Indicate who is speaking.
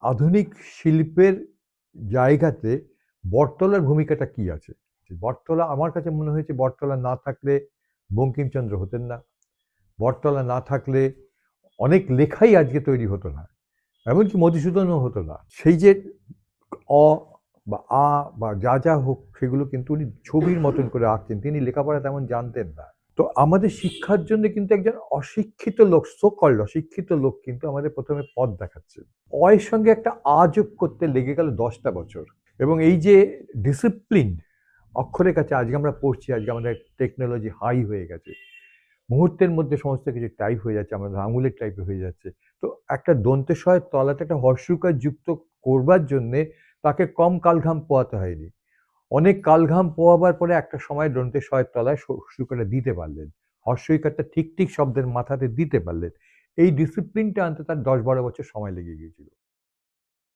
Speaker 1: আধুনিক শিল্পের জায়গাতে বটতলার ভূমিকাটা কি আছে? বটতলা আমার কাছে মনে হয়েছে বটতলা না থাকলে বঙ্কিমচন্দ্র হতেন না। বটতলা না থাকলে অনেক লেখাই আজকে তৈরি হতো না। এমনকি মধুসূদনও হতো না। সেই যে অ বা আ বা যা যা হোক সেগুলো কিন্তু উনি ছবির মতন করে আঁকতেন। তিনি লেখাপড়া তেমন জানতেন না। তো আমাদের শিক্ষার জন্য কিন্তু একজন অশিক্ষিত লোক, সো কল্ড অশিক্ষিত লোক কিন্তু আমাদের প্রথমে পথ দেখাচ্ছেন। এর সঙ্গে একটা যোগ করতে লেগে গেল 10টা বছর। এবং এই যে ডিসিপ্লিন অক্ষরের কাছে আজকে আমরা পড়ছি, আজকে আমাদের টেকনোলজি হাই হয়ে গেছে, মুহূর্তের মধ্যে সমস্ত কিছু টাইপ হয়ে যাচ্ছে, আমাদের আঙুলের টাইপে হয়ে যাচ্ছে। তো একটা দন্তেসয়ের তলাতে একটা হর্ষউকার যুক্ত করবার জন্যে তাকে কম কালঘাম পোহাতে হয়নি। অনেক কালঘাম পোহাবার পরে একটা সময় দন্তেসয়ের তলায় হর্ষউকারটা দিতে পারলেন। হর্ষইকারটা ঠিক ঠিক শব্দের মাথাতে দিতে পারলেন। এই ডিসিপ্লিনটা আনতে তার 10-12 বছর সময় লেগে গিয়েছিল।